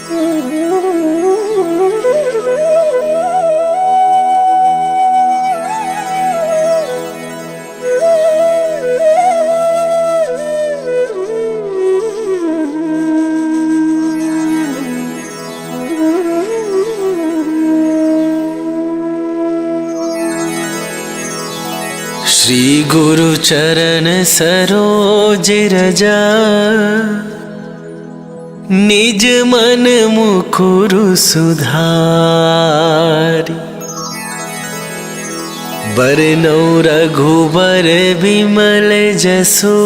श्री गुरु चरण सरोज रजा, निज मन मुकुरु सुधारी। बरनौ रघुबर बिमल जसु,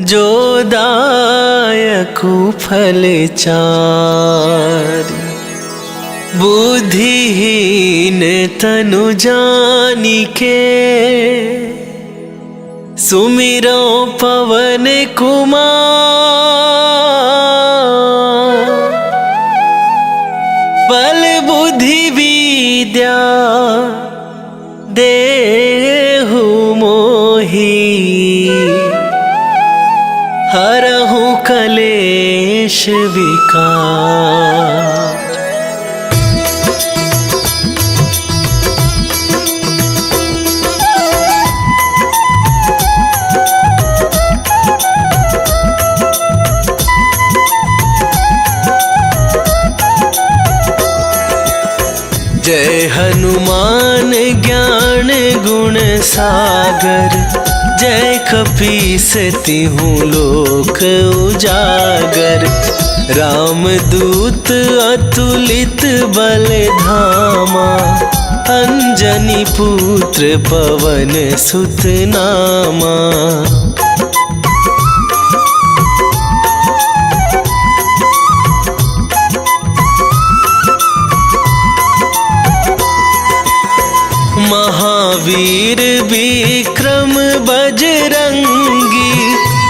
जो दायकु फल चारि। बुद्धिहीन तनु जानिके, सुमिरो पवन कुमार। बल बुद्धि विद्या देहु मोहि, हरहु कलेश विकार। जय हनुमान ज्ञान गुण सागर, जय कपीस तिहु लोक उजागर। रामदूत अतुलित बल धामा, अंजनी पुत्र पवन सुत नामा। महावीर विक्रम बजरंगी,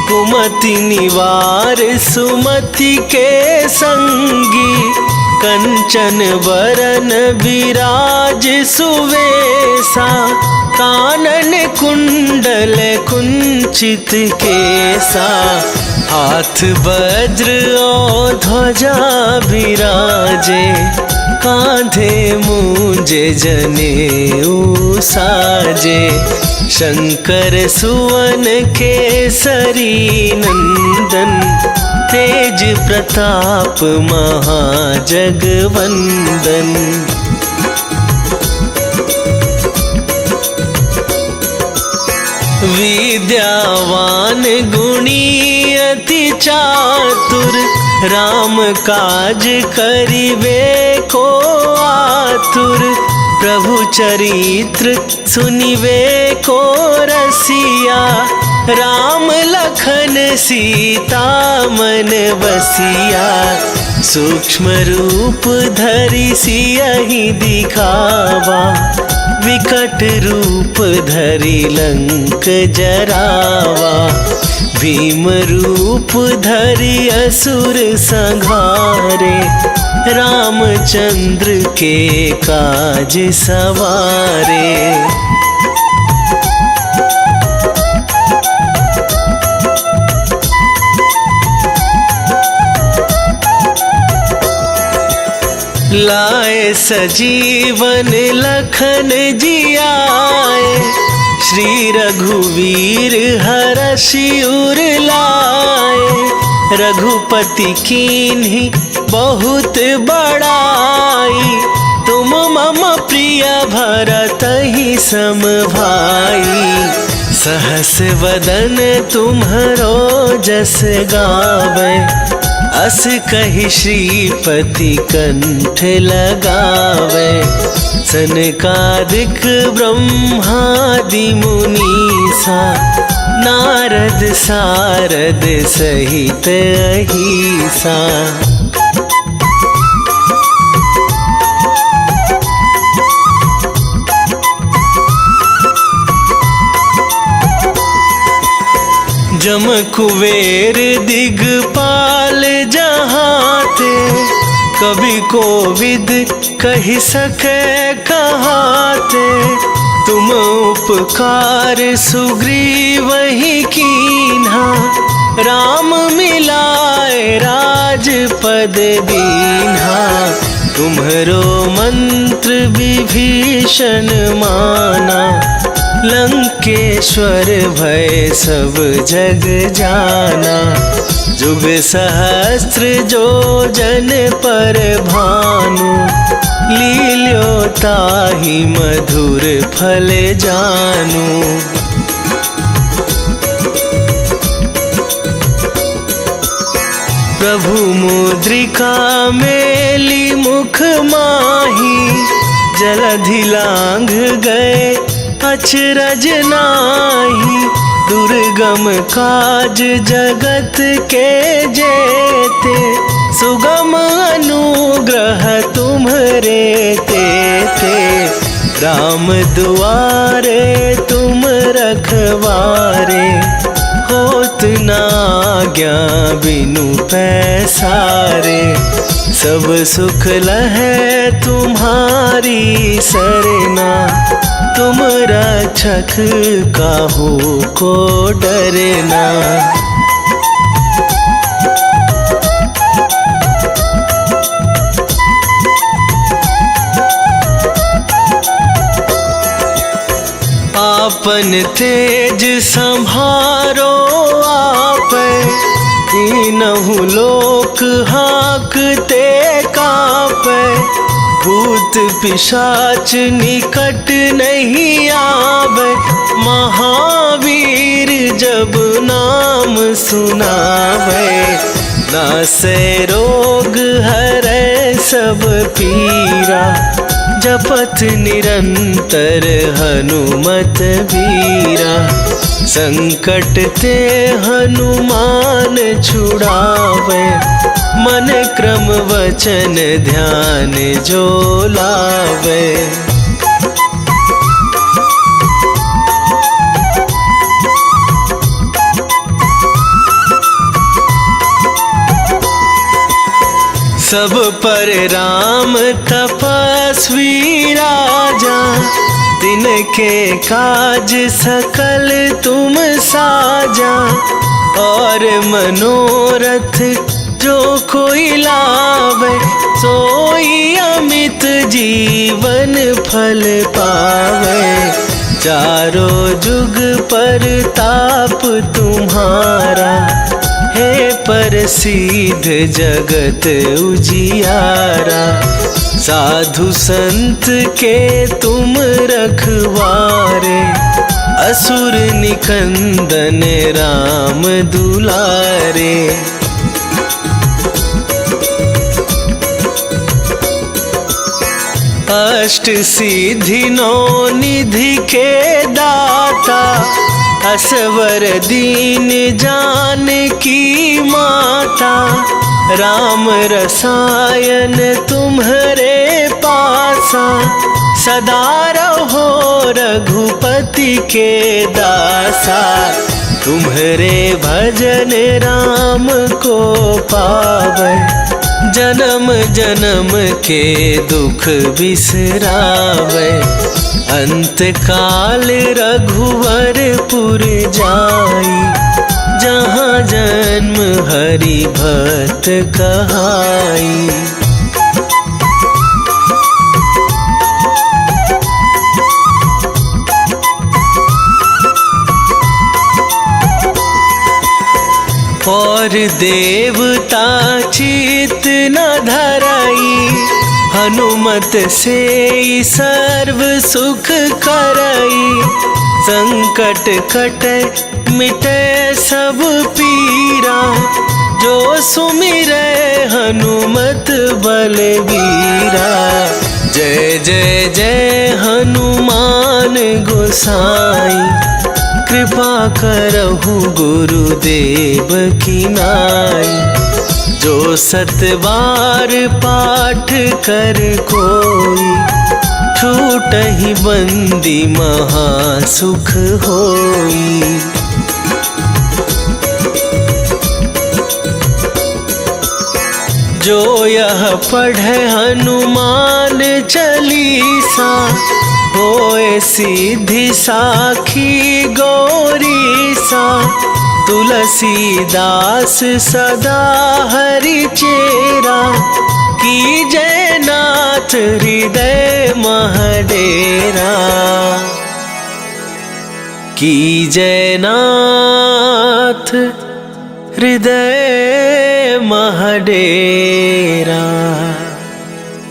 कुमति निवार सुमति के संगी। कंचन बरन विराज सुवेसा, कानन कुंडल कुंचित केसा। हाथ वज्र और ध्वजा विराजे, कांधे मूंज जनेऊ साजे। शंकर सुवन केसरी नंदन, तेज प्रताप महाजगवंदन। विद्यावान गुणी अति चातुर, राम काज करिबे को आतुर। प्रभु चरित्र सुनिबे को रसिया, राम लखन सीता मन बसिया। सूक्ष्म रूप धरि सियहि दिखावा, विकट रूप धरि लंक जरावा। भीम रूप धरि असुर संहारे, रामचंद्र के काज सवारे। लाए सजीवन लखन जियाए, श्री रघुवीर हरषि उर लाए। रघुपति कीन्ही बहुत बड़ाई, तुम मम प्रिय भरतहि सम भाई। सहस वदन तुम्हरो जस गावे, अस कहि श्रीपति कंठ लगावे। सनकादिक ब्रह्मादि मुनीसा, नारद सारद सहित अहिसा। जम कुबेर दिगपाल जहाते, कभी कोविद कहि सके कहाते। तुम उपकार सुग्रीव ही कीन्हा, राम मिलाए राज राज पद दीन्हा, तुम्हरो मंत्र विभीषण माना। लंकेश्वर भय सब जग जाना, जुग सहस्त्र जो जन पर भानु। लील्यो ताहि मधुर फल जानु। प्रभु मुद्रिका मेली मुख माही, जलधि लांघ गए अचरज नाही। दुर्गम काज जगत के जेते, सुगम अनुग्रह तुम्हरे तेते। राम दुआरे तुम रखवारे, होत न आज्ञा बिनु पैसारे। सब सुख लहै तुम्हारी सरना, तुम रक्षक काहू को डरना। आपन तेज संभारो आपै, तीनहु लोक हाँकते कापै। भूत पिशाच निकट नहीं आवे, महावीर जब नाम सुनावे। नासै रोग हरै सब पीरा, जपत निरंतर हनुमत बीरा। संकट ते हनुमान छुड़ावे, मन क्रम वचन ध्यान जो लावे। सब पर राम तपस्वी राजा, तिनके काज सकल तुम साजा। और मनोरथ जो कोई लावे, सोई अमित जीवन फल पावे। चारों जुग पर ताप तुम्हारा, हे प्रसिद्ध जगत उजियारा। साधु संत के तुम रखवारे, असुर निकंदन राम दुलारे। अष्ट सिद्धि नौ निधि के दाता, असवर दीन जानकी माता। राम रसायन तुम्हरे पासा, सदा रहो रघुपति के दासा। तुम्हरे भजन राम को पावै, जन्म जन्म के दुख बिसरावे। अंत काल रघुवरपुर जाई, जहाँ जन्म हरि भक्त कहाई। और देवता चित न धराई, हनुमत से सर्व सुख करई। संकट कटे मिटे सब पीरा, जो सुमिरै हनुमत बलबीरा। जय जय जय हनुमान गोसाई, कृपा करहु गुरुदेव की नाई। जो सत बार पाठ कर कोई, छूटहि बंदी महा सुख होई। जो यह पढ़े हनुमान चालीसा, होए सीधी साखी गौरीसा। तुलसीदास सदा हरि चेरा, कीजय नाथ हृदय महडेरा, कीजय नाथ हृदय महडेरा।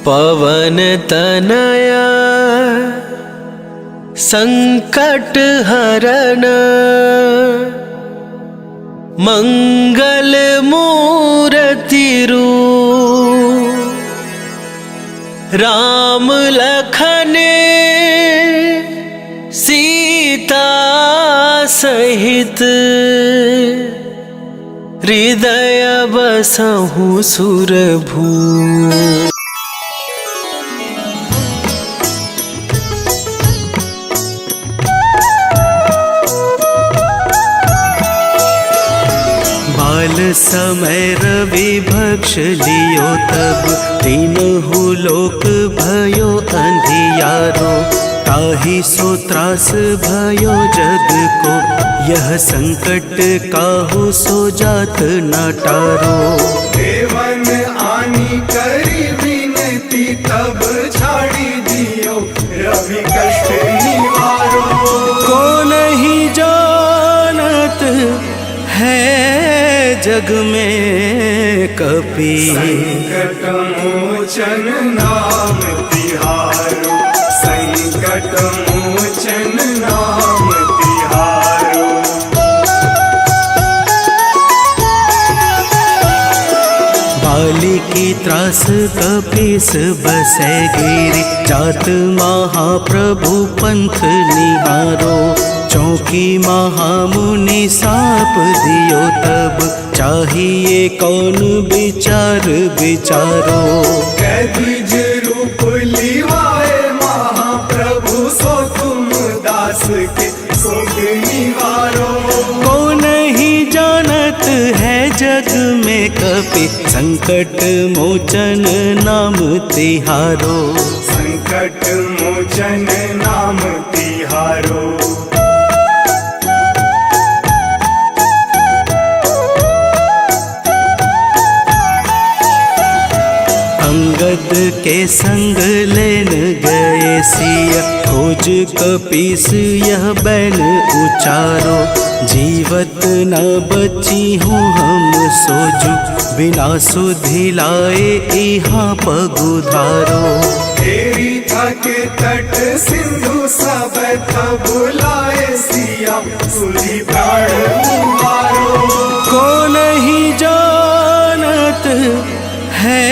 पवन तनया संकट हरण, मंगल मूर्ति रूप, राम लखन सीता सहित, हृदय बसहु सुरभू। बाल समय रवि भक्ष लियो तब, तीनहु लोक भयो अंधियारो, ताहि सो त्रास भयो जग को, यह संकट काहू सो जात न टारो। देवन आनी करी विनती, तब छाड़ी दियो रवि कष्ट निवारो। को नहीं जानत है जग में कपि, संकट मोचन नाम तिहारो, संकट मोचन नाम तिहारो। बाली की त्रास कपीस बसै गिरि, जात महाप्रभु पंथ निहारो, चौकी महामुनि साप दियो तब, चाहिए कौन विचार विचारो। कैदिज रूप लिवाए महाप्रभु, सो तुम दास के शोक निवारो। को नहीं जानत है जग में कपि, संकट मोचन नाम तिहारो, संकट मोचन नाम तिहारो। अंगद के संग लेन गए सिया, खोज कपीस यह बैन उचारो, जीवत न बची हूँ हम सोजू, बिना सुधि लाए यहाँ पगुधारो। तेरी थके तट सिंधु सब तब बुलाए सिया, सुधि प्राण मारो। को नहीं जानत है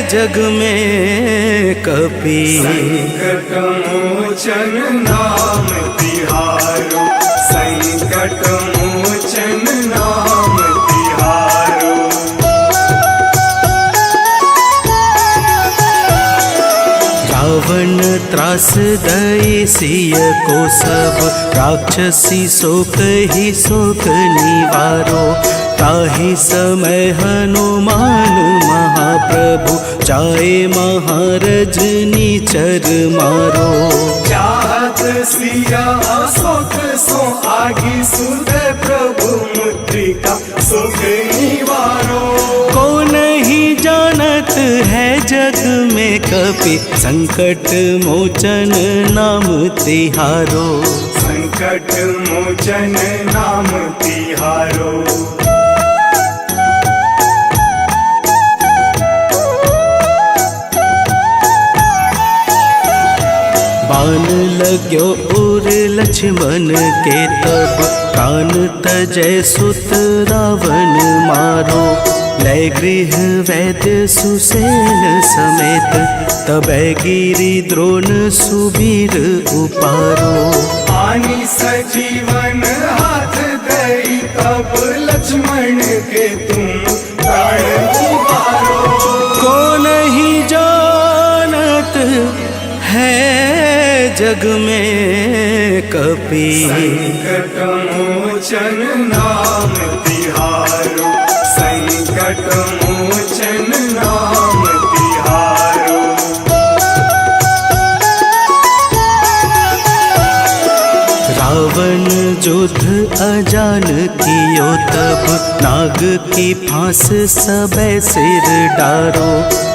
जग में कपि, संकट मोचन नाम तिहारो, संकट मोचन नाम तिहारो। रावण त्रास दई सिय को सब, राक्षसी शोक ही शोक निवारो, ताहि समय हनुमान महाप्रभु, जाए महारजनी चर मारो। चाहत सिया शोक सो आगी, सुध प्रभु मुद्रिका शोक निवारो। को नहीं जानत है जग में कपि, संकट मोचन नाम तिहारो, संकट मोचन नाम तिहारो। बाण लाग्यो उर लक्ष्मण के तब, प्राण तजय सुत रावण मारो, लय गृह वैद्य सुसेन समेत, तबै गिरि द्रोण सुबीर उपारो। आनी सजीवन हाथ दई, तब लक्ष्मण के तुम प्राण उबारो। को नहीं जानत है जग में कपि, संकट मोचन नाम तिहारो, संकट मोचन नाम तिहारो। रावण युद्ध अजान कियो तब नाग की फांस सबे सिर डारो।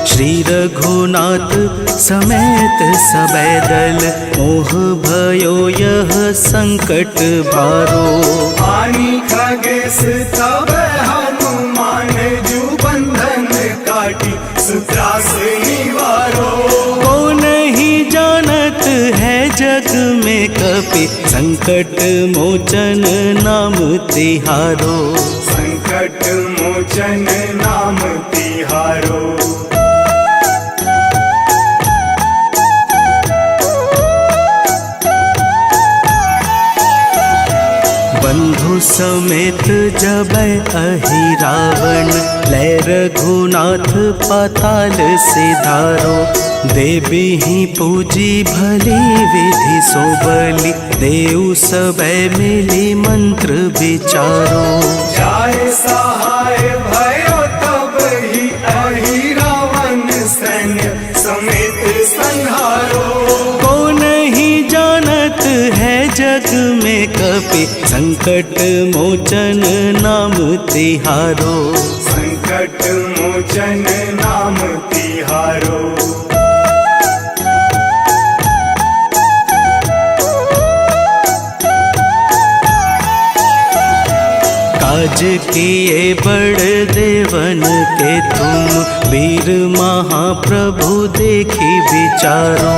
श्री रघुनाथ समेत सबे दल मोह भयो यह संकट भारो। आनी खगेश तब हनुमान जू बंधन काटी सुत्रास निवारो। को नहीं जानत है जग में कपि संकट मोचन नाम तिहारो। संकट मोचन नाम तिहारो। बंधु समेत जबै अहि रावण लै रघुनाथ पाताल सिधारो। देवी ही पूजी भली विधि सो बलि देव सबे मिली मंत्र विचारो। जाय सहाय भयो तब ही अहि रावण सैन्य समेत संहारो। को नहीं जानत है जग में कपि संकट मोचन नाम तिहारो। संकट मोचन नाम तिहारो। काज किए बड़ देवन के तुम वीर महाप्रभु देखी विचारो।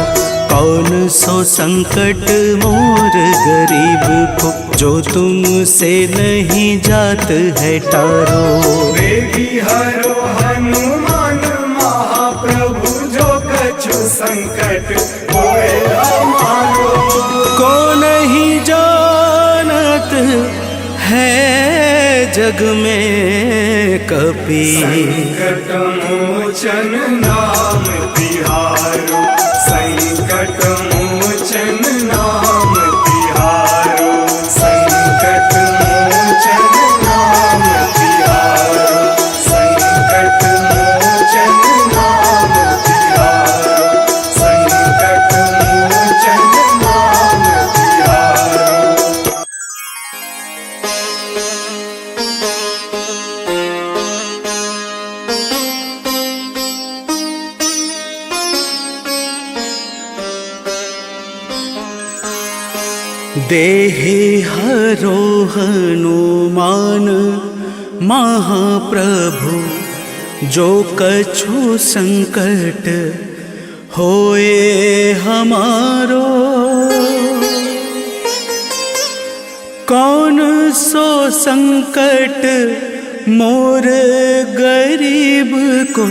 कौन सो संकट मोर गरीब को जो तुमसे नहीं जात है टारो। देवी हरो हनुमान महाप्रभु जो कछु संकट होए हमारो। को नहीं जानत है जग में कपि संकट मोचन नाम तिहारो। संकट मोचन नाम तिहारो। संकट मोचन नाम तिहारो। संकट मोचन नाम तिहारो। संकट मोचन नाम तिहारो। देहि हरो हनुमान महाप्रभु जो कछु संकट होए हमारो। कौन सो संकट मोर गरीब को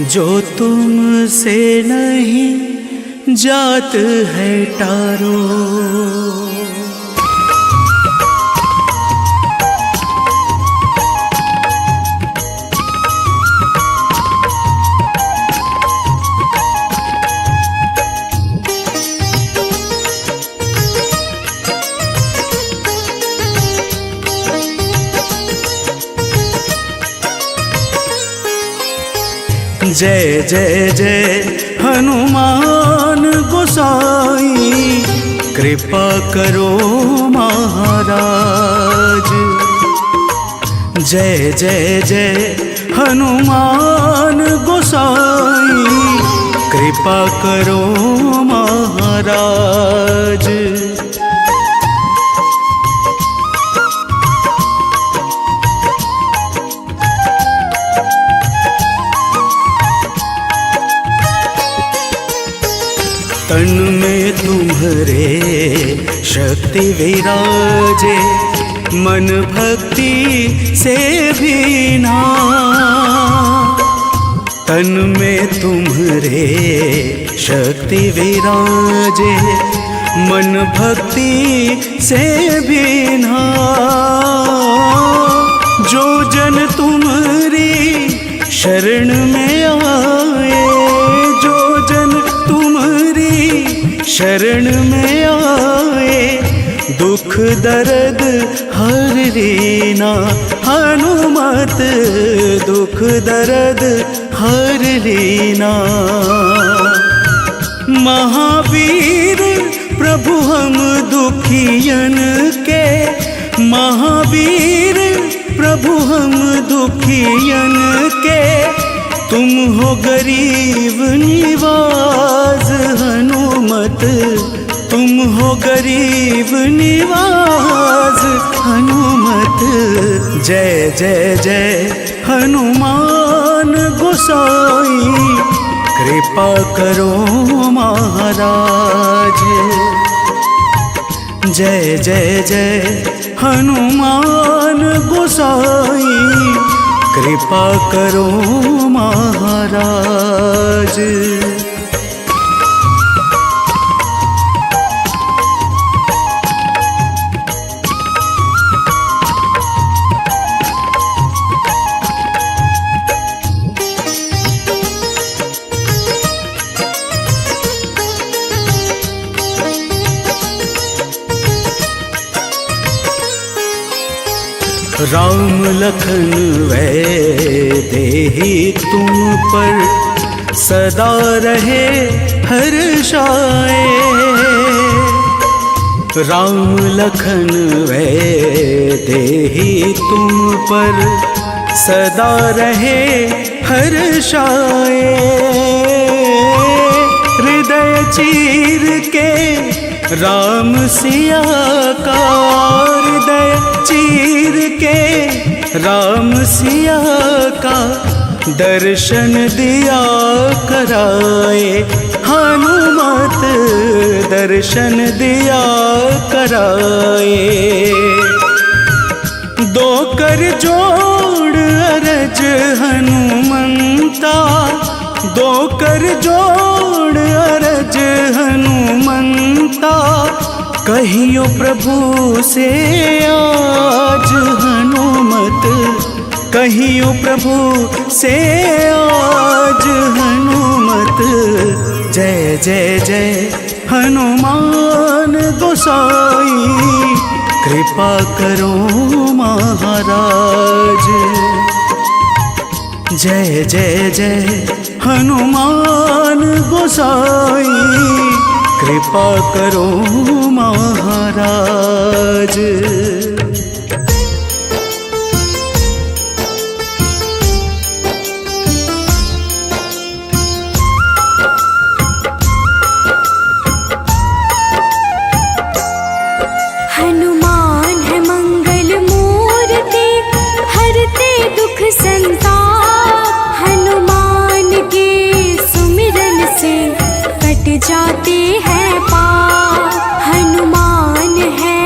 जो तुमसे नहीं जात है टारो। जय जय जय हनुमान गोसाई कृपा करो महाराज। जय जय जय हनुमान गोसाई कृपा करो महाराज। तन में तुम्हारे शक्ति विराजे मन भक्ति से भी ना। तन में तुम्हारे शक्ति विराजे मन भक्ति से भी ना। जो जन तुम्हारी शरण में आए, जो जन तुम्हारी शरण में आए, दुख दर्द हर लेना हनुमत, दुख दर्द हर लेना। महावीर प्रभु हम दुखियन के महावीर प्रभु हम दुखियन के, तुम हो गरीब निवाज हनुमत, तुम हो गरीब निवाज हनुमत। जय जय जय हनुमान गोसाई, कृपा करो महाराज। जय जय जय हनुमान गोसाई, कृपा करो महाराज। राम लखन वैदेही तुम पर सदा रहे हर्षाए। राम लखन वैदेही तुम पर सदा रहे हर्षाए। हृदय चीर के राम सिया का, हृदय चीर के राम सिया का दर्शन दिया कराए। हनुमत दर्शन दिया कराए। दो कर जोड़ अरज हनुमंता, दो कर जोड़ अरज हनुमंता। कहियो प्रभु से आज हनुमत, कहियो प्रभु से आज हनुमत। जय जय जय हनुमान गोसाई, कृपा करो महाराज। जय जय जय हनुमान गोसाई, कृपा करो महाराज। हनुमान है मंगल मूर्ति, हरते दुख संताप। हनुमान के सुमिरन से कट जाते हैं पाप। हनुमान है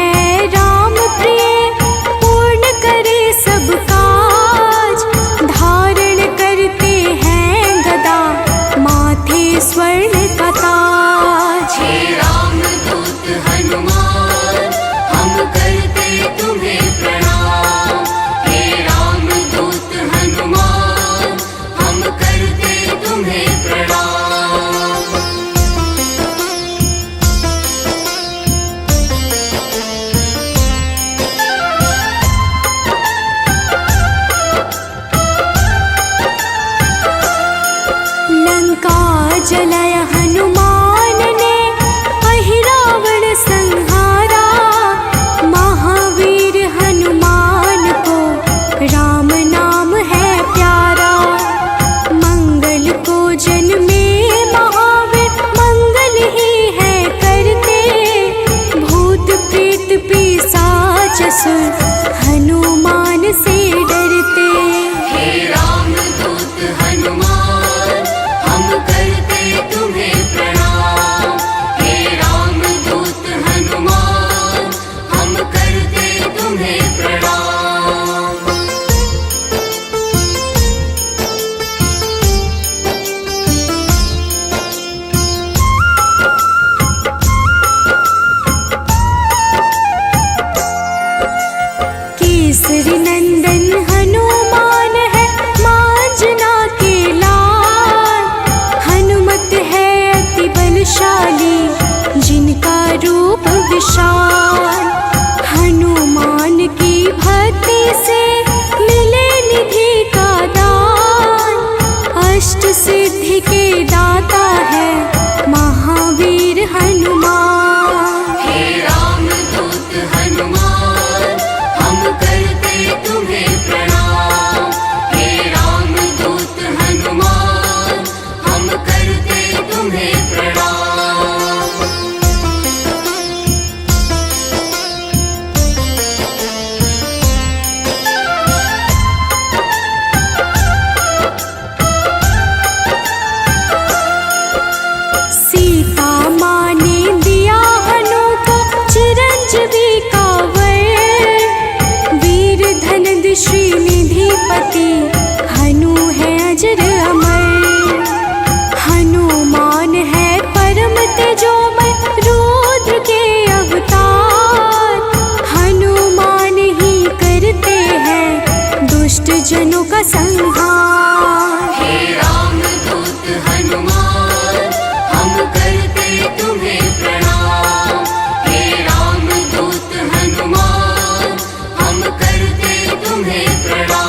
राम प्रिय, पूर्ण करे सब काज। धारण करते हैं गदा, माथे स्वर्ण का ताज। हे रामदूत हनुमान, हम करते तुम्हें प्रणाम। हे रामदूत हनुमान, हम करते तुम्हें प्रणाम। लंका जलाया हनुमान ने, अहिरावण संहारा। महावीर हनुमान को राम नाम है प्यारा। मंगल को जन्मे महावीर, मंगल ही है करते। भूत प्रेत पिशाच असुर, हनुमान से डरते। हे रामदूत हनुमान, हम करते समान। हे रामदूत हनुमान हम करते तुम्हें प्रणाम। हे रामदूत हनुमान हम करते तुम्हें प्रणाम।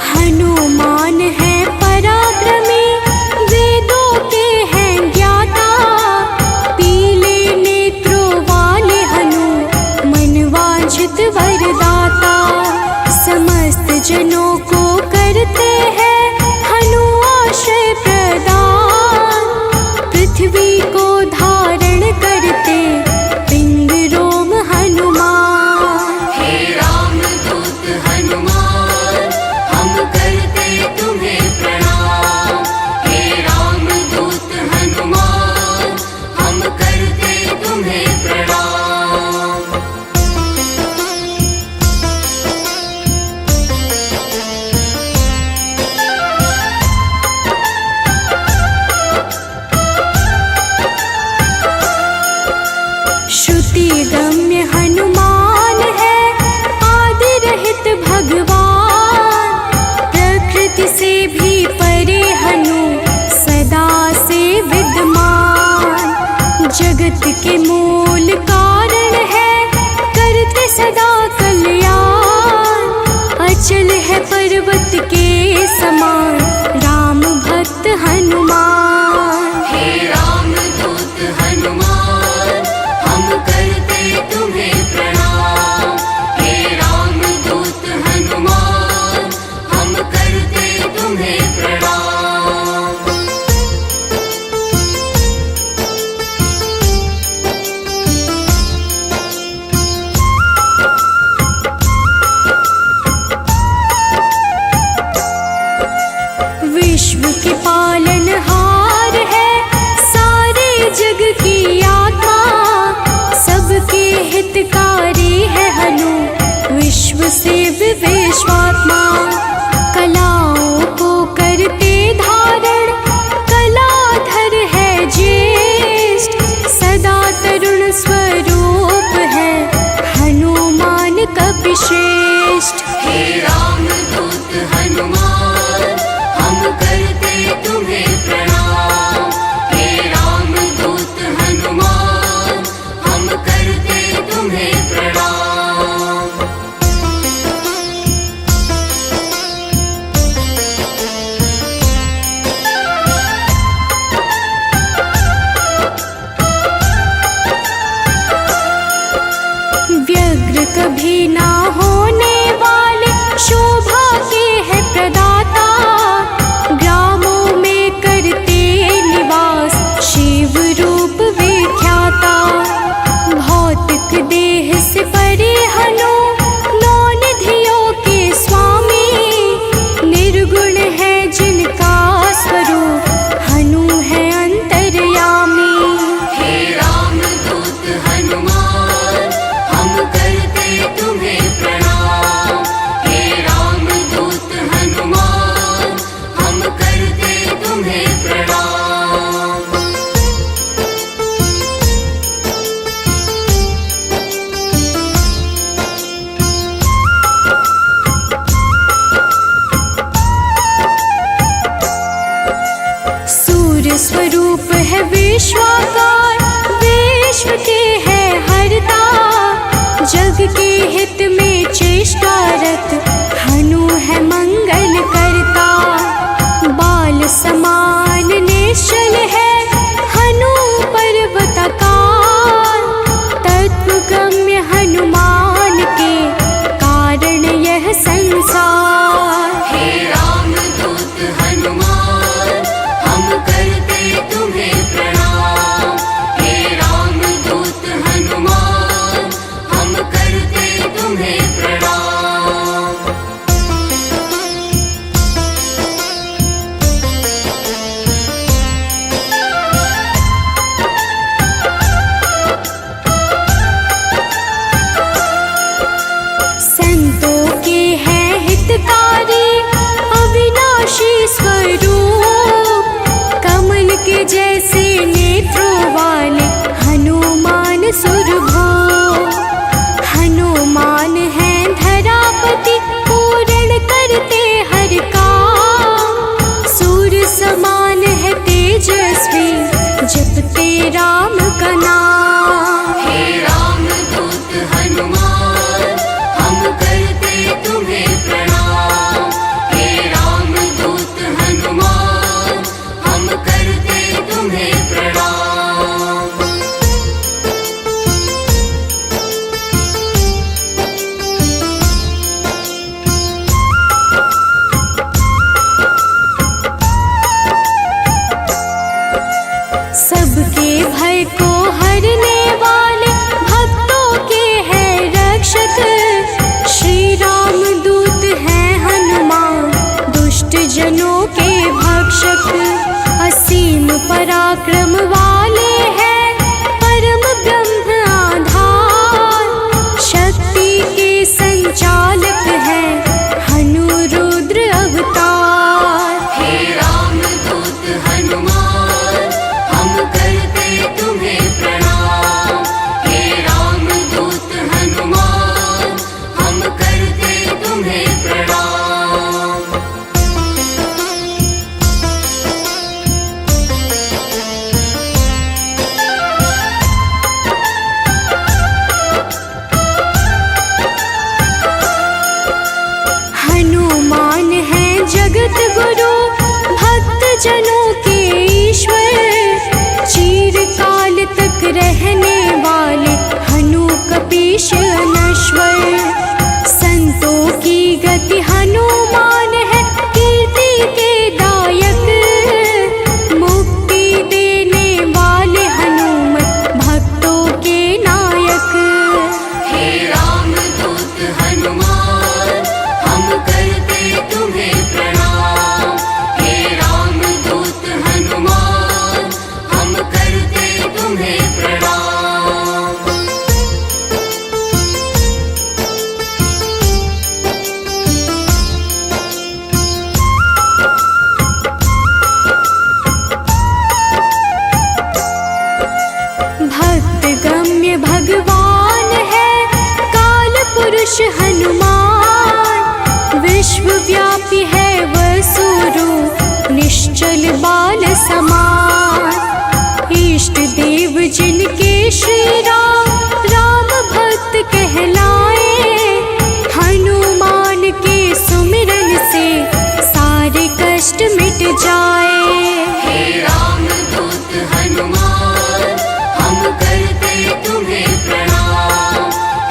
हनुमान है पराक्रमी, वेदों के हैं ज्ञाता। पीले नेत्रों वाले हनु, मनवांछित वरदाता। समस्त जनों को करते हैं हनु आश्रय प्रदान। पृथ्वी को धारण करते पिंड रोम हनुमान। हे रामदूत हनुमान हम करते तुम्हें प्रणाम। हे रामदूत हनुमान हम करते तुम्हें प्रणाम। श्रुति गम्य हनुमान है, आदि रहित भगवान। प्रकृति से भी परे हनु, सदा से विद्यमान। जगत के मूल कारण है, करते सदा कल्याण। अचल है पर्वत के समान, राम भक्त हनुमान। हे रामदूत हनुमान हम करते तुम्हें प्रणाम। हे रामदूत हनुमान हम करते तुम्हें प्रणाम। विश्व के पालनहार है, सारे जग की आत्मा। सबके हितकारी है हनु, विश्व से विश्वात्मा। कलाओं को करते धारण, कलाधर है ज्येष्ठ। सदा तरुण स्वरूप है, हनुमान कपिश्रेष्ठ। हे रामदूत हनुमान हम करते तुम्हें प्रणाम। हे रामदूत हनुमान हम करते तुम्हें प्रणाम। व्यग्र कभी ना होने वाले, शोभा के है प्रदाता। ग्रामों में करते निवास, शिव रूप विख्याता। भौतिक देह से परे हनु, नौ निधियों के स्वामी। निर्गुण है जिनका स्वरूप, हनु है अंतर्यामी। हे रामदूत हनुमान हम करते तुम्हें प्रणाम। हे रामदूत हनुमान हम करते तुम्हें प्रणाम। सूर्य स्वरूप है विश्वाकार, विश्व के है हरता। जग के हित में चेष्टारत, हनु है मंगल करता। बाल समान निश्चल है, हनु पर्वताकार। तत्वगम्य हनुमान के, कारण यह संसार। हे रामदूत हनुमान हम करते तुम्हें प्रणाम। हे रामदूत हनुमान हम करते तुम्हें प्रणाम। राम का नाम। हे राम दूत हनुमान हम करते तुम्हें प्रणाम। हे राम दूत हनुमान हम करते तुम्हें प्रणाम। सबके भय को हरने वाले भक्तों के हैं रक्षक। श्री राम दूत हैं हनुमान दुष्ट जनों के भक्षक। असीम पराक्रम वाले हैं परम ब्रह्म आधार। शक्ति के संचालक हैं हनु रुद्र अवतार। हे राम दूत हनुमान हम करते तुम्हें प्रणाम। हे राम दूत हनुमान हम करते तुम्हें प्रणाम। हनुमान है जगत गुरु भक्त जनों के ईश्वर। चिरकाल तक रहने वाले हनु कपीश अनश्वर। संतों की गति हनुमान है कीर्ति के दायक। मुक्ति देने वाले हनुमत भक्तों के नायक। हे राम दूत हनुमान हम करते तुम्हें प्रणाम। हे राम दूत हनुमान हम करते तुम्हें प्रणाम। भक्त गम्य भगवान है काल पुरुष हनुमान। विश्वव्यापी है वसुरूप निश्चल बाल समान। इष्ट देव जिनके श्री राम राम भक्त कहलाए। हनुमान के सुमिरन से सारे कष्ट मिट जाए। हे राम दूत हनुमान हम करते तुम्हें प्रणाम।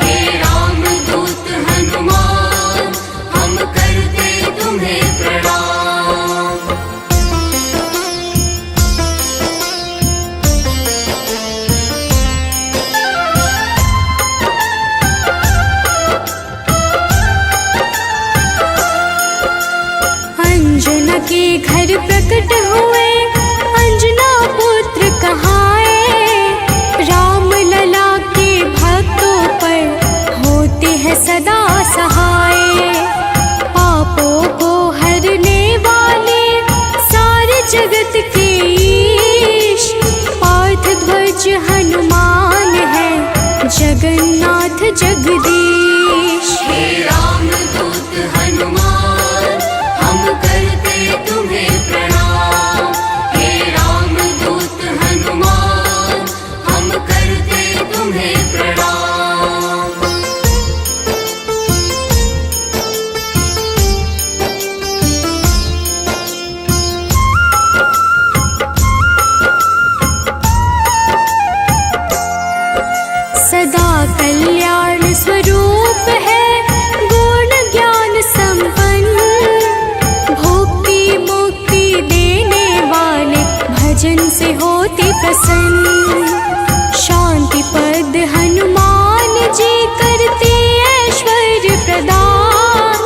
हे राम दूत हनुमान हम करते तुम्हें प्रणाम। अंजना के घर प्रकट हुए अंजना पुत्र कहाए। राम लला के भक्तों पर होते हैं सदा सहाय। पापों को हरने वाले सारे जगत के ईश। पार्थ ध्वज हनुमान है जगन्नाथ जगदीश। हे राम दूत हनुमान हम करते तुम्हें प्रणाम। हे राम दूत हनुमान हम करते तुम्हें प्रणाम। सदा कल्याण स्वरूप है गुण ज्ञान संपन्न। भुक्ति मुक्ति देने वाले भजन से होते प्रसन्न। शांति पद हनुमान जी करते ऐश्वर्य प्रदान।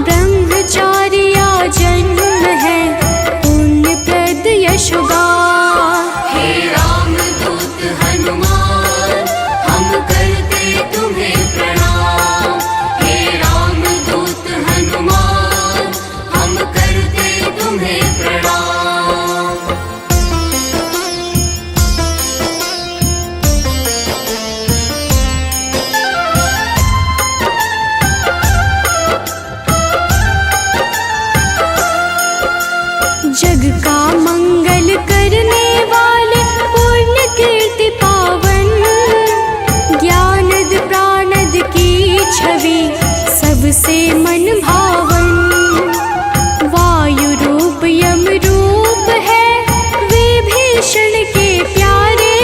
ब्रह्मचार्य जन्म है पुण्य प्रद यशोगान। हे राम दूत हनुमान हम करते तुम्हें प्रणाम। हे राम दूत हनुमान हम करते तुम्हें प्रणाम। जग का मंगल करने वाले पुण्य के सबसे मन भावन। वायु रूप यम रूप है विभीषण के प्यारे,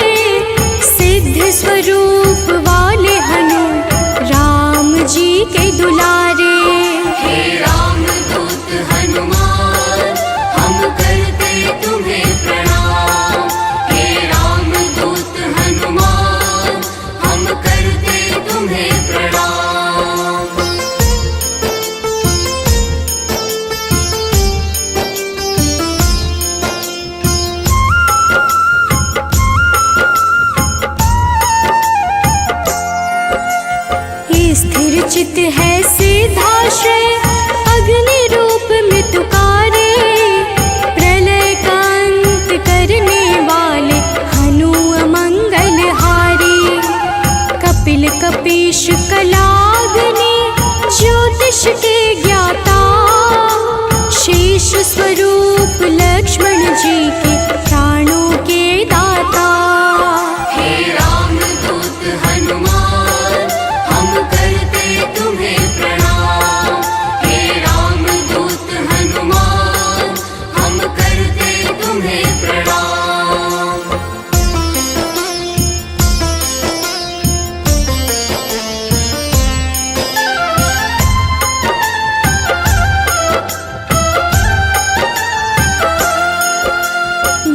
सिद्ध स्वरूप वाले हनु राम जी के दुलारे। हे राम दूत हनुमान हम करते तुम्हें प्रणाम। हे राम दूत हनुमान हम करते तुम्हें प्रणाम। स्थिर चित है सिद्धाश्रय, अग्नि रूप में तुकारे, प्रलय का अंत करने वाले हनु अमंगल हारी। कपिल कपीश कलाग्नि ज्योतिष के ज्ञाता, शेष स्वरूप लक्ष्मण जी के प्राणों के दाता। हे राम दूत हनुमान हम करते तुम्हें प्रणाम। हे राम दूत हनुमान हम करते तुम्हें प्रणाम।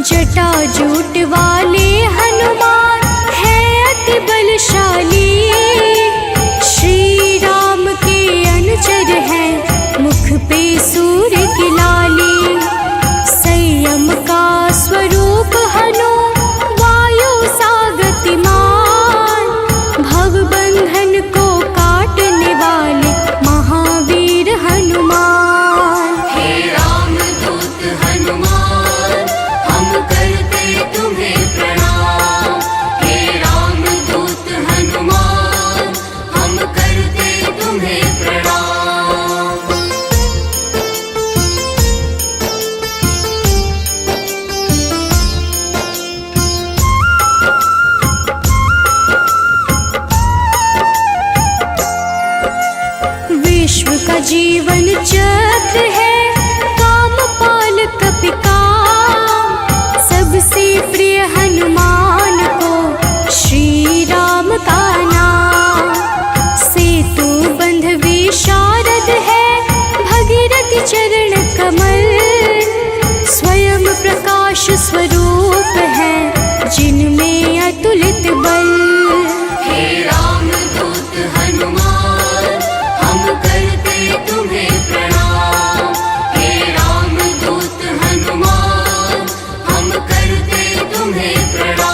जटाजूट वाले हनुमान है अति बलशाली, श्री राम के अनुचर हैं मुख पे सूर्य की लाली। संयम का स्वरूप हनु वायु सा गतिमान, भवबंधन को काटने वाले महावीर हनुमान। हे राम दूत हनुमान हम करते तुम्हें प्रणाम। हे राम दूत हनुमान हम करते तुम्हें प्रणाम। विश्व का जीवन चक्र है कामपाल कपिकाम, सबसे प्रिय हनुमान को श्री राम का नाम। सेतु बंध विशारद है भगीरथ चरण कमल, स्वयं प्रकाश स्वरूप है जिनमें अतुलित बल। हे राम दूत हनुमान हम करते तुम्हें प्रणाम। हे राम दूत हनुमान हम करते तुम्हें प्रणाम।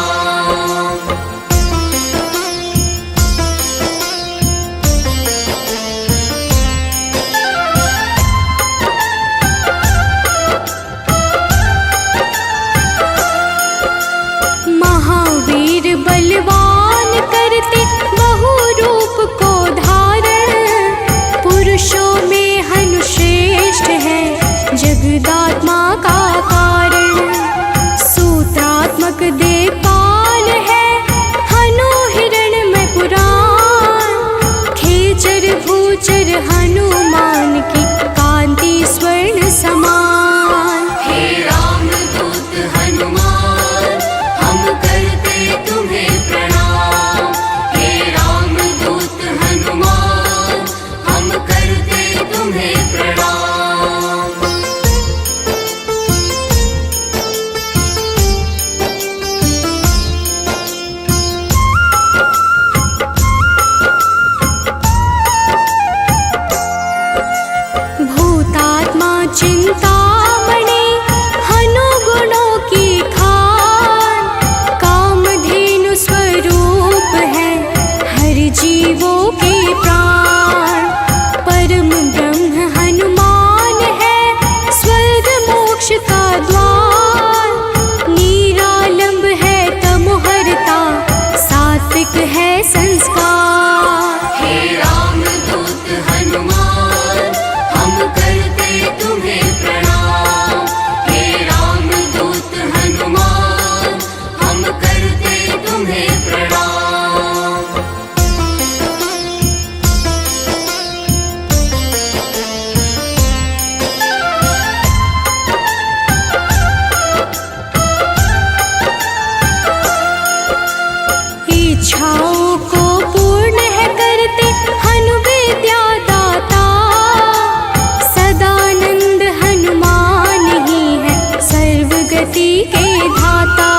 सृष्टि के धाता।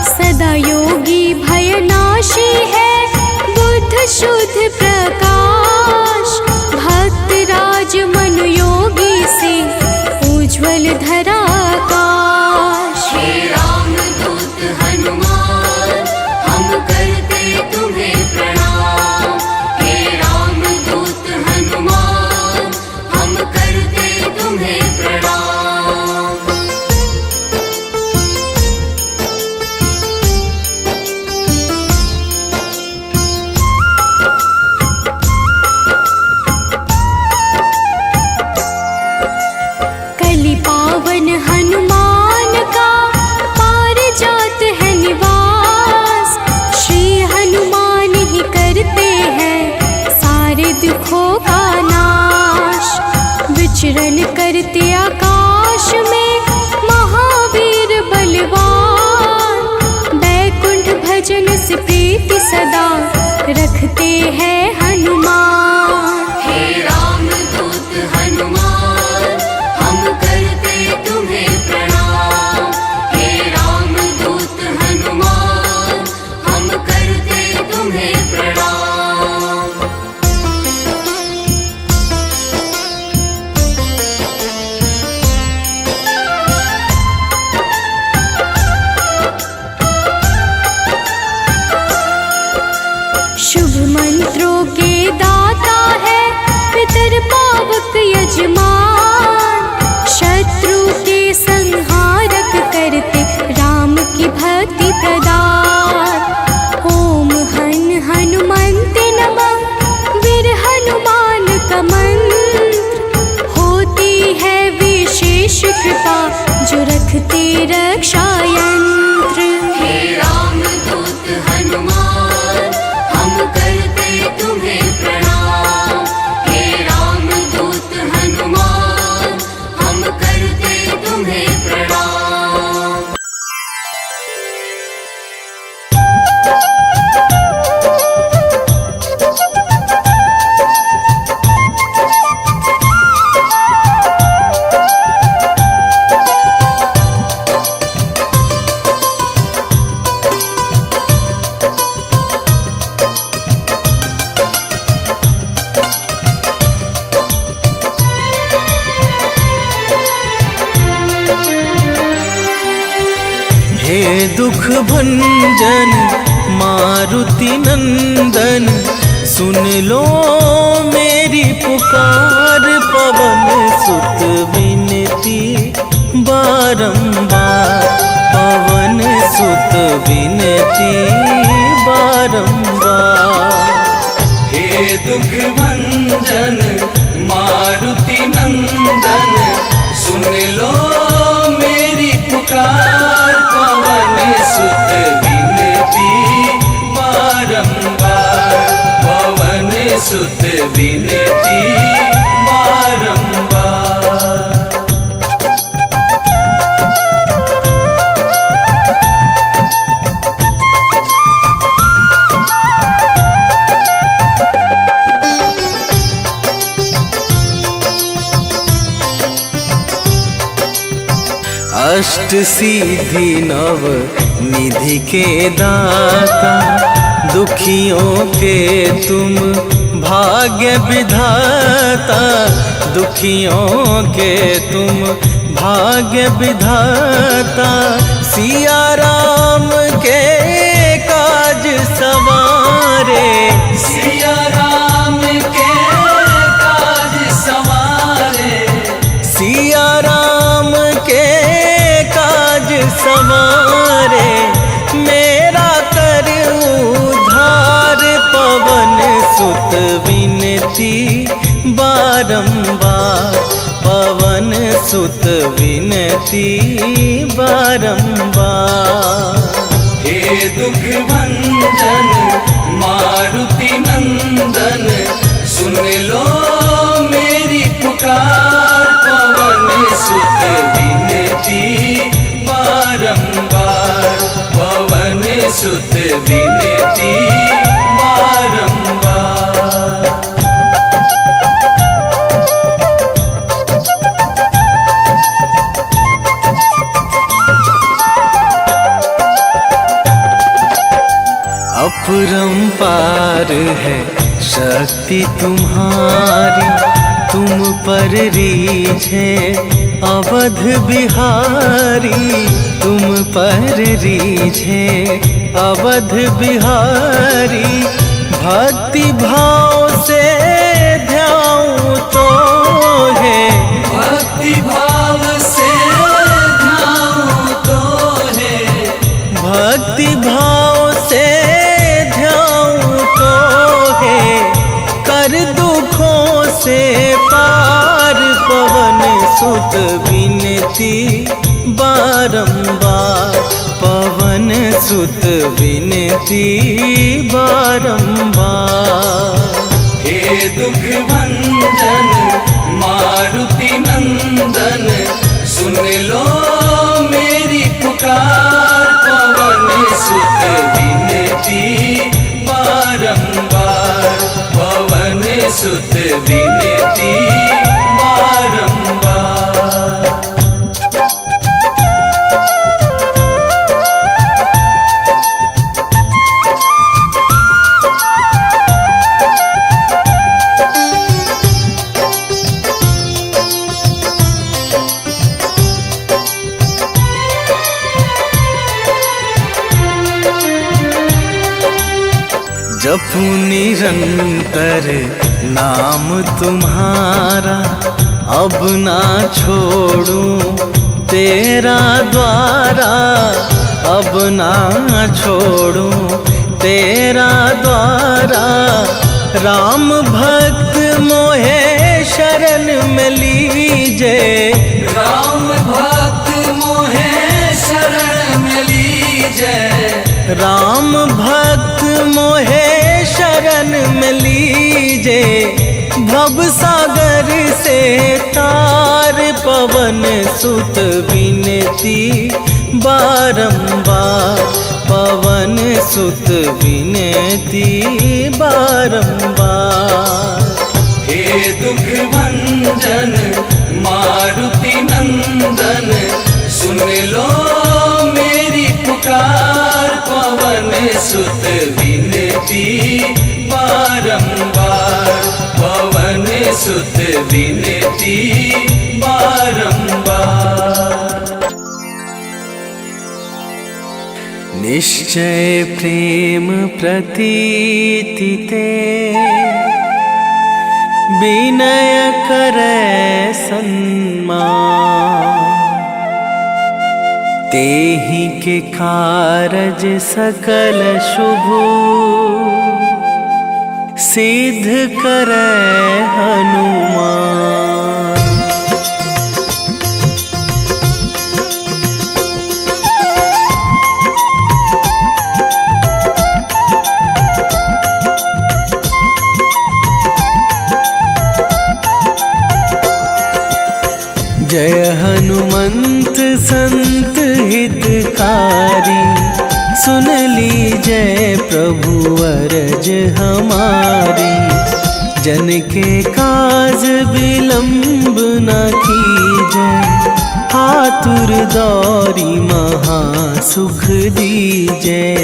सदा योगी भयनाशी है बुद्ध शुद्ध प्रकाश। भक्त राज मन योगी से उज्ज्वल धरा आकाश। हे राम दूत हनुमान हम करते तुम्हें प्रणाम। हे राम दूत हनुमान हम करते तुम्हें प्रणाम। कलि पावन हनुमान का पारिजात है निवास। श्री हनुमान ही करते हैं सारे दुखों का नाश। विचरण करते आकाश में महावीर बलवान। बैकुंठ भजन से प्रीति सदा रखते हैं हनुमान। हे राम दूत हनुमान हम करते तुम्हें प्रणाम। हे राम दूत हनुमान हम करते तुम्हें प्रणाम। शुभ मंत्रों के दाता है पितर पावक यजमान। शत्रु के संहारक करते राम की भक्ति प्रदान। ओम हन हनुमन्ते नमः वीर हनुमान का मंत्र। होती है विशेष कृपा जो रखते रक्षा यंत्र। हे राम दूत हनुमान हम करते तुम्हें प्रणाम। हे राम दूत हनुमान हम करते तुम्हें प्रणाम। हे दुख भंजन मारुति नंदन, सुन लो मेरी पुकार। पवन सुत विनती बारंबार, पवन सुत विनती बारंबार। हे दुख भंजन मारुति नंदन, सुन लो मेरी पुकार। पवन सुत विनती बारंबार, पवन सुत विनती बारंबार। अष्ट सिद्धि नव निधि के दाता, दुखियों के तुम भाग्य विधाता। दुखियों के तुम भाग्य विधाता, सिया राम के काज सवारे। सिया राम के काज सवारे, सिया राम के काज सवारे। मेरा कर उद्धार, पवन सुत विनती बारंबार, पवन सुत विनती बारंबार। हे दुख भंजन मारुति नंदन, सुन लो मेरी पुकार। पवन सुत विनती बारंबार, पवन सुत विनती बारंबार। अपरंपार है शक्ति तुम्हारी, तुम पर रीझे अवध बिहारी, तुम पर रीझे अवध बिहारी। भक्ति भाव से ध्याऊं तो है, भक्ति भाव से ध्याऊं तो है, भक्ति भाव से ध्याऊं तो है। कर दुखों से पार पवन सुत विनती बारंबार, पवन सुत विनती बारंबार। हे दुख भंजन मारुति नंदन, सुन लो मेरी पुकार, पवन सुत विनती बारंबार, पवन सुत विनती बारंबार। जपू निरंतर नाम तुम्हारा, अब ना छोड़ूं तेरा द्वारा, अब ना छोड़ूं तेरा द्वारा। राम भक्त मोहे शरण में लीजे, राम भक्त मोहे शरण में लीजे, राम भक्त मोहे शरण में लीजे। भव सागर से तार पवन सुत विनती बारंबार, पवन सुत विनती बारंबार। हे दुख भंजन मारुति नंदन, सुन लो मेरी पुकार, पवन सुत विनती बारंबार, पवन सुत विनती बारंबार। निश्चय प्रेम प्रतीति ते, विनय करे सन्मान। तेहि के कारज सकल शुभ, सिद्ध करे हनुमान। जय हनुमंत संत हितकारी, सुन लीजय प्रभु अरज हमारी। जन के काज विलंब न कीजय, आतुर दौरी महा सुख दीजय।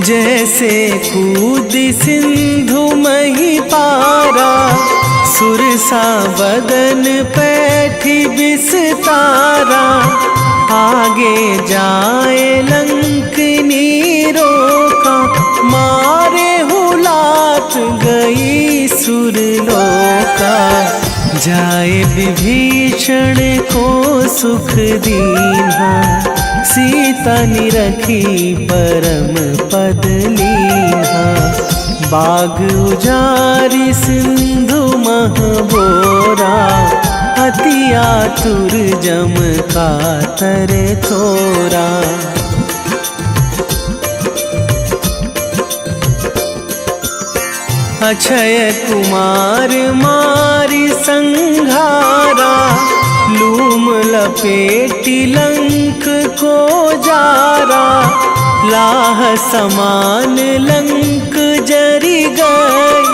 जैसे कूद सिंधु मही पारा, सुरसा बदन पैठी बिस्तारा। आगे जाए लंकनी रोका, मारे हुलात गई सुरलोका। जाए विभीषण को सुख दीन्हा, सीता निरखी परम पद लीन्हा। बाग उजारि सिंधु मह बोरा, अति आतुर जम कातर थोरा। अक्षय कुमार मारि संघारा, लूम लपेटी लंक को जारा। लाह समान लंक जरि गई,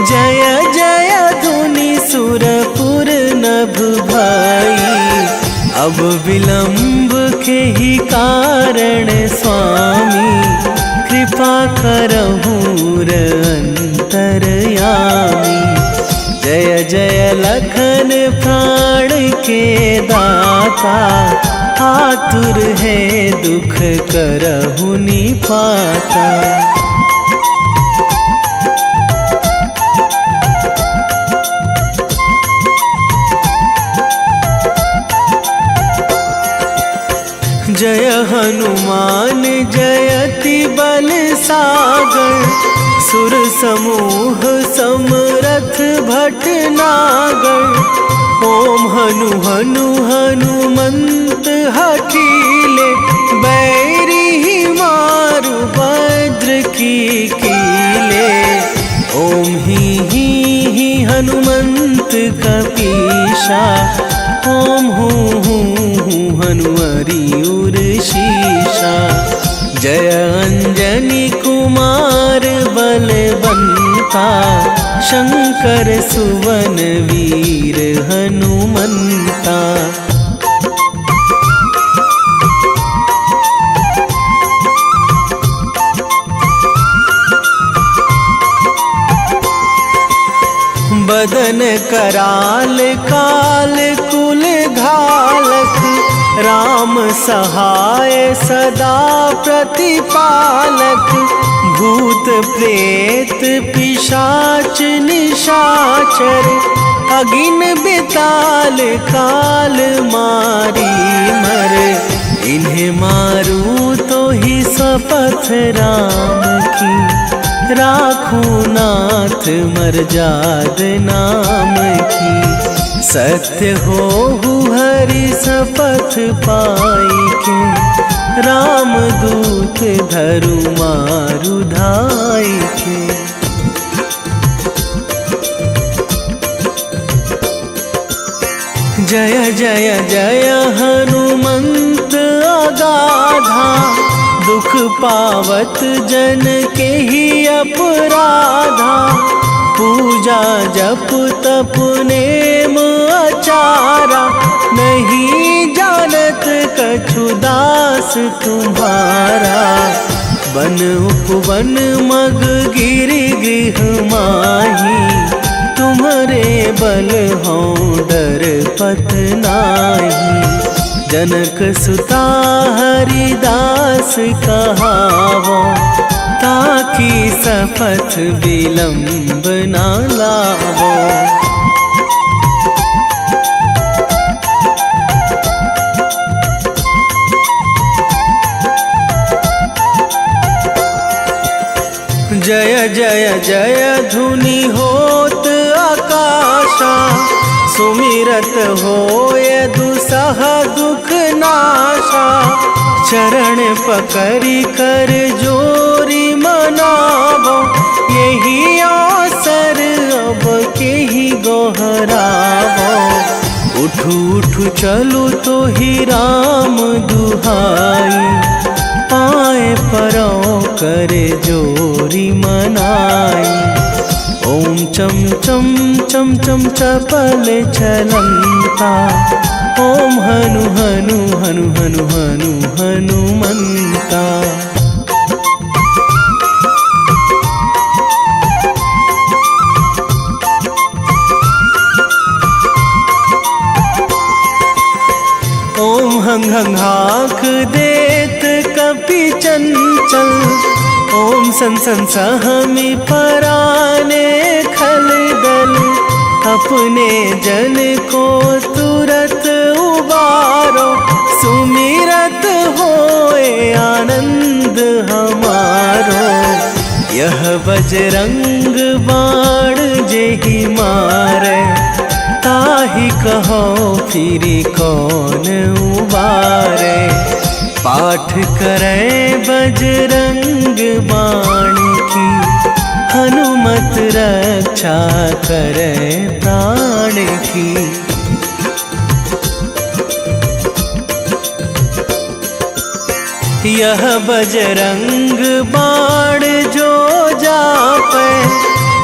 जय जय धुनि सुरपुर नभ भई। अब विलंब के ही कारण स्वामी कृपा करहूँ अंतरयामी। जय जय लखन प्राण के दाता, आतुर है दुख करहु निपाता। जय हनुमान जयति बल सागर, सुर समूह समरथ भटनागर। ओम हनु हनु हनुमंत हठीले, बैरी मारु भद्र की कीले। ओम ही हनुमंत कपीशा, ओम हूँ हनुमरि उर शीशा। जय अंजनी कुमार बलवंता, शंकर सुवन वीर हनुमंता। बदन कराल काल कुल घालक, राम सहाय सदा प्रतिपालक। भूत प्रेत पिशाच निशाचर, अगिन बिताल काल मारी मर। इन्हें मारू तो ही शपथ राम की, राखूं नाथ मर्याद नाम की। सत्य हो हरि शपथ पाई के, राम दूत धरु मारु धाई के। जय जय जय हनुमंत अगाधा, दुख पावत जन के ही अपराधा। पूजा जप तप नेम आचारा, नहीं जानत कछु दास तुम्हारा। बन उपवन मग गिर गृह माही, तुम्हारे बल हों डर पत नाही। जनक सुता हरिदास कहावो, ताकि शपथ विलंब ना लावो। जय जय जय धुनि होत आकाशा, सुमिरत होय दुसह दुख नाशा। चरण पकड़ी कर जोरी मनावो, यही अवसर अब के ही गोहरावो। उठू उठू चलू तो ही राम दुहाई, पाए परो करे जोरी मनाई। ओम चम चम चम चम चपल चलंता, ओम हनु हनु हनु हनु हनु हनुमंता। ओम हंग हंग हाक देत कपि चंचल, ओम सन सन सहमी पराने खल दल। अपने जन को तुरत उबारो, सुमिरत होए आनंद हमारो। यह बजरंग बाण जेहि मारे, ताहि कहो फिरी कौन उबारे। पाठ करें बजरंग बाण की, हनुमत रक्षा करें प्राण की। यह बजरंग बाण जो जापै,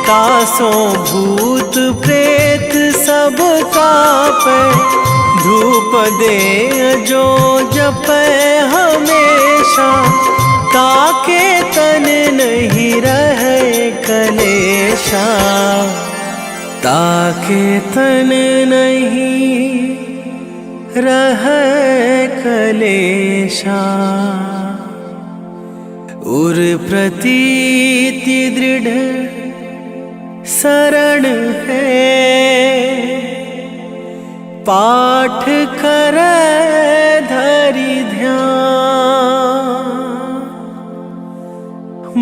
तासों भूत प्रेत सब सब कापे, धूप दे जो जपे हमेशा, ताके तन नहीं रहे कलेशा, ताके तन नहीं रहे कलेशा। उर प्रतीति दृढ़ शरण है, पाठ करे धरि ध्यान,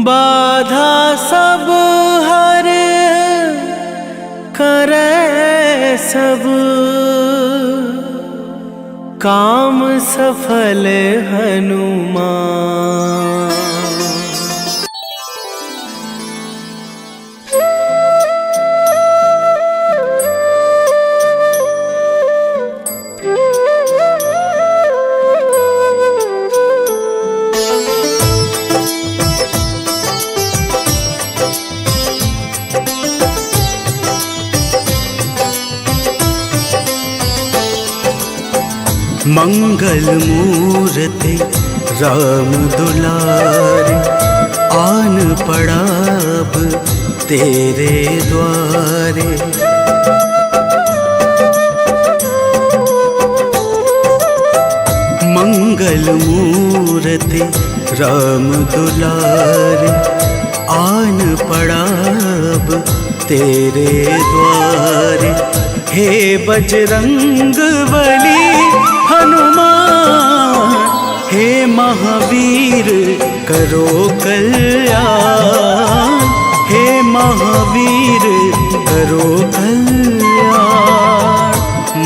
बाधा सब हर करे सब, काम सफल हनुमान। मंगल मूर्ति राम दुलारे, आन पड़ा अब तेरे द्वारे। मंगल मूर्ति राम दुलारे, आन पड़ा अब तेरे द्वारे। हे बजरंग बली हनुमान, हे महावीर करो कल्याण, हे महावीर करो कल्याण।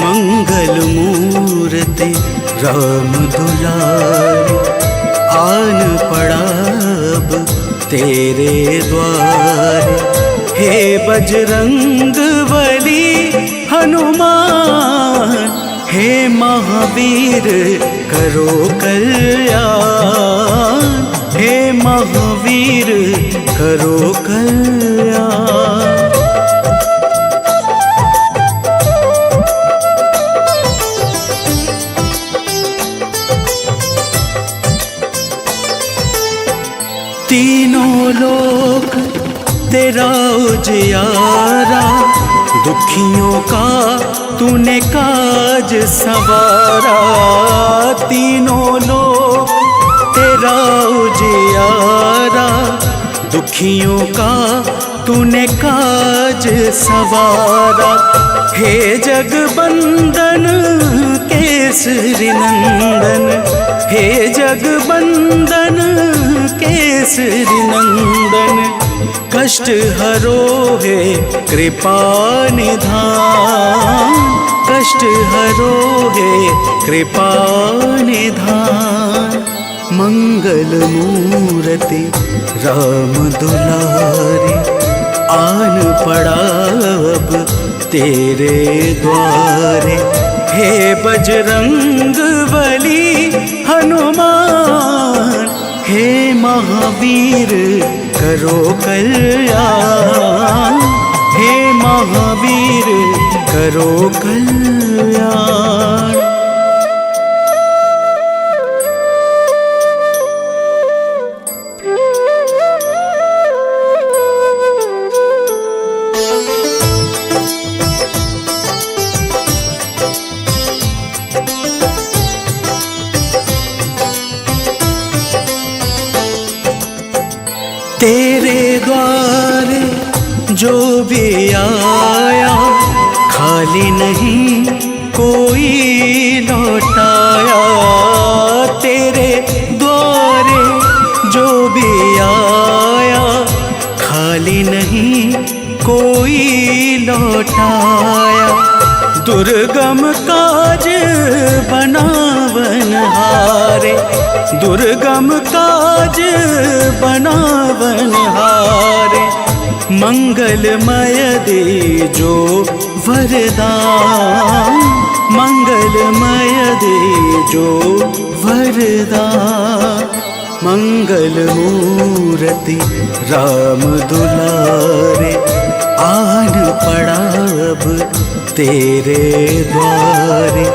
मंगल मूर्ति राम दुलारे, आन पड़ा अब तेरे द्वारे। हे बजरंग बली हनुमान, हे महावीर करो कल्याण, हे महावीर करो कल्याण। तीनों लोक तेरा उजियारा, दुखियों का तूने काज संवारा। तीनों लोक तेरा उजियारा, दुखियों का तूने काज संवारा। हे जगबंदन केसरी नंदन, हे जगबंदन केसरी नंदन। कष्ट हरो है कृपा निधान, कष्ट हरो है कृपा निधान। मंगल मूर्ति राम दुलारे, आन पड़ा अब तेरे द्वारे। हे बजरंग बली हनुमान, हे महावीर करो कल्याण, हे महावीर करो कल्याण। तेरे द्वारे जो भी आया, खाली नहीं कोई लौटाया। तेरे द्वारे जो भी आया, खाली नहीं कोई लौटाया। दुर्गम काज बनावन हारे, दुर्गम काज बनावन हारे। मंगलमय दे जो वरदान, मंगलमय दे जो वरदान। मंगल मूर्ति राम दुलारे, आन पड़ा अब तेरे द्वारे।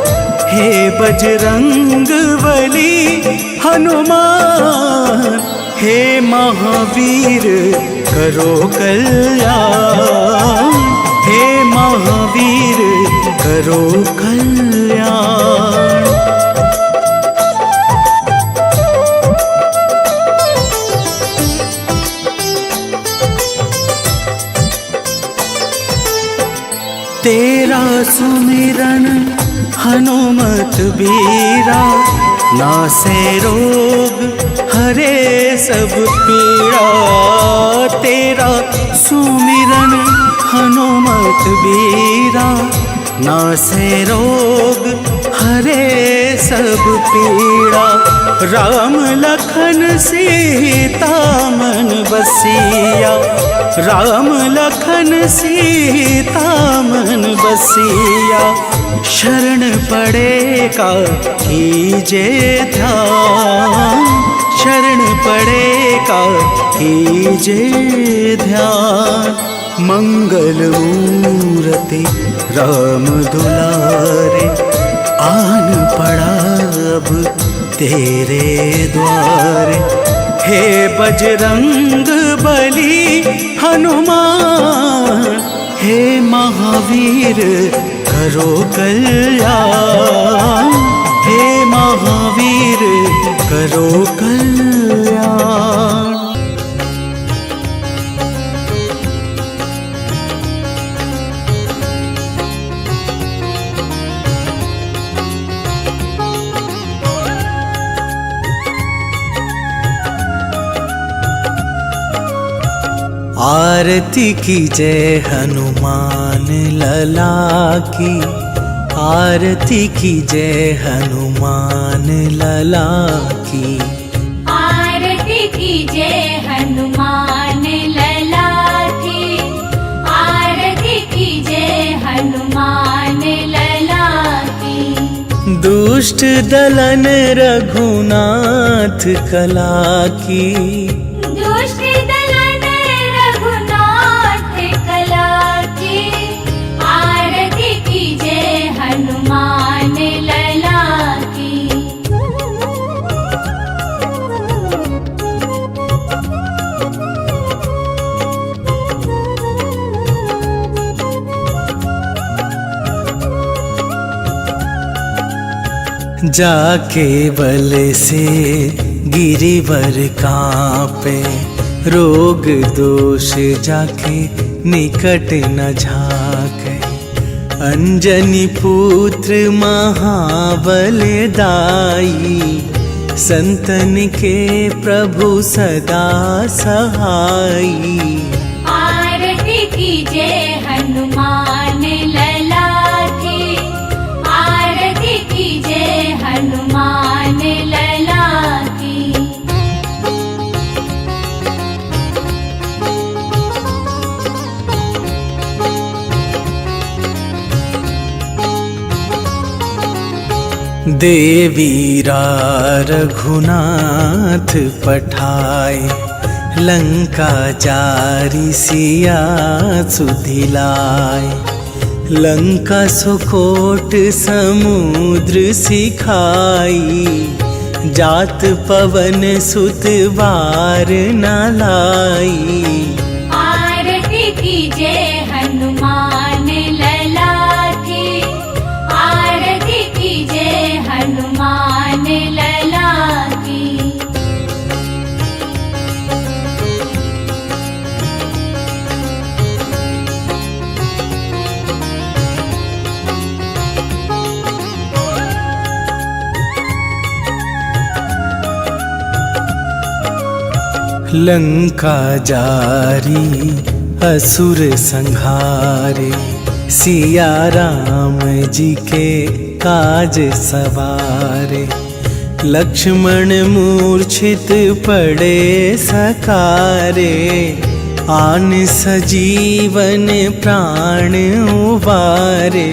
हे बजरंग बली हनुमान, हे महावीर करो कल्याण, हे महावीर करो कल्याण। तेरा सुमिरन हनुमत बीरा, नासे रोग हरे सब पीड़ा। तेरा सुमिरन हनुमत बीरा, नासे रोग हरे सब पीड़ा। राम लखन सीता मन बसिया, राम लखन सीता मन बसिया। शरण पड़ेगा कीजे ध्यान, शरण पड़ेगा कीजे ध्यान। मंगल मूर्ति राम दुलारे, आन पड़ा अब तेरे द्वारे। हे बजरंग बली हनुमान, हे महावीर करो कल्याण, हे महावीर करो कल्याण। आरती की जय हनुमान लला की, आरती की जय हनुमान लला की। आरती की जय हनुमान लला की, आरती की जय हनुमान लला की। दुष्ट दलन रघुनाथ कला की, दुष्ट दलन रघुनाथ कला की। आरती की जय हनुमान लला की। जाके बल से गिरिवर कांपे, रोग दोष जाके निकट न झाके। अंजनी पुत्र महाबलदाई, संतन के प्रभु सदा सहाई। आरती की जय हनुमान लला की, आरती की जय हनुमान लला की। देवीरा रघुनाथ पठाए, लंका जारी सिया सुधिलाए। लंका सुकोट समुद्र सिखाई, जात पवन सुत बार न लाई। आरती की जय हनुमान लला की, आरती की जय हनुमान लला की। लंका जारी असुर संहारे, सिया राम जी के काज सवारे। लक्ष्मण मूर्छित पड़े सकारे, आन सजीवन प्राण उबारे।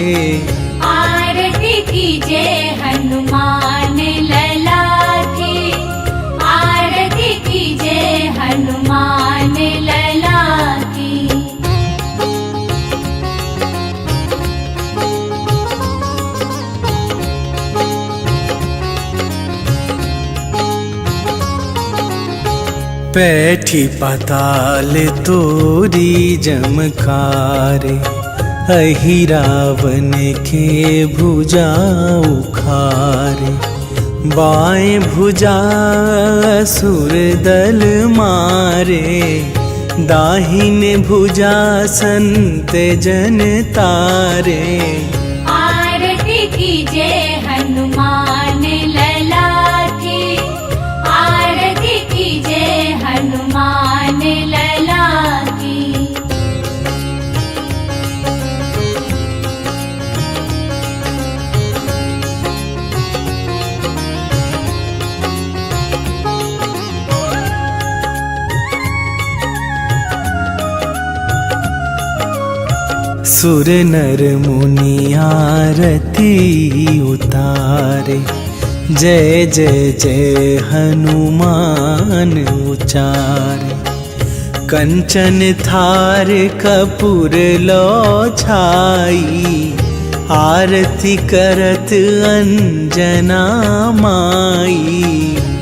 आरती की जय हनुमान लला की, आरती की जय हनुमान लला की। पैठी पाताल तोरी जमकारे, अहि रावण के भुजा उखारे। बाएं भुजा असुर दल मारे, दाहिने भुजा संत जन तारे। आरती कीजे हनुमान लला की, आरती कीजे हनुमान लला की। सुर नर मुनि आरती उतारे, जय जय जय हनुमान उचारे। कंचन थार कपूर लो छाई, आरती करत अंजना माई।